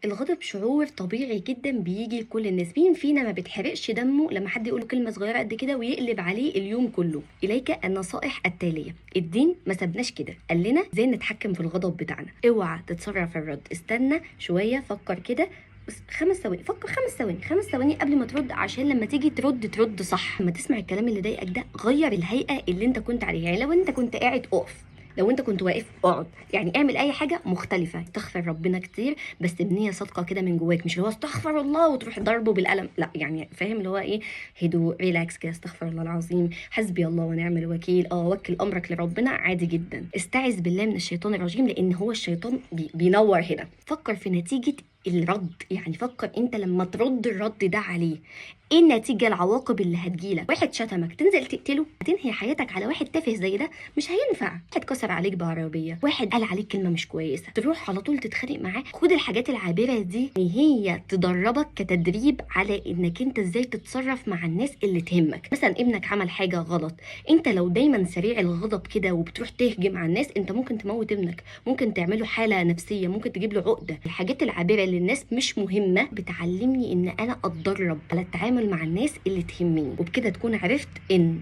الغضب شعور طبيعي جدا بيجي لكل الناس. مين فينا ما بتحرقش دمه لما حد يقول كلمه صغيره قد كده ويقلب عليه اليوم كله؟ اليك النصائح التاليه. الدين ما سابناش كده، قال لنا ازاي نتحكم في الغضب بتاعنا. اوعى تتسرع في الرد، استنى شويه، فكر كده 5 ثواني، فكر 5 ثواني قبل ما ترد، عشان لما تيجي ترد صح. لما تسمع الكلام اللي ضايقك ده، غير الهيئه اللي انت كنت عليها. يعني لو انت كنت قاعد اقف، لو انت كنت واقف اقعد، يعني اعمل اي حاجه مختلفه. استغفر ربنا كتير بس بنيه صادقه كده من جواك، مش اللي هو استغفر الله وتروح ضربه بالقلم، لا يعني فاهم اللي هو ايه، هدوء ريلاكس كده، استغفر الله العظيم، حسبي الله ونعم الوكيل، وكل امرك لربنا، عادي جدا. استعذ بالله من الشيطان الرجيم، لان هو الشيطان بينور هنا. فكر في نتيجه الرد، يعني فكر انت لما ترد الرد ده عليه، ايه النتيجه، العواقب اللي هتجيلك. واحد شتمك تنزل تقتله؟ هتنهي حياتك على واحد تافه زي ده؟ مش هينفع. واحد كسر عليك بعربيه، واحد قال عليك كلمه مش كويسه، تروح على طول تتخانق معاه؟ خد الحاجات العابره دي ان هي تدربك كتدريب على انك انت ازاي تتصرف مع الناس اللي تهمك. مثلا ابنك عمل حاجه غلط، انت لو دايما سريع الغضب كده وبتروح تهجم على الناس، انت ممكن تموت ابنك، ممكن تعمله حاله نفسيه، ممكن تجيب له عقده. الحاجات العابره اللي الناس مش مهمه بتعلمني ان انا اتدرب على التعامل مع الناس اللي تهمني، وبكده تكون عرفت ان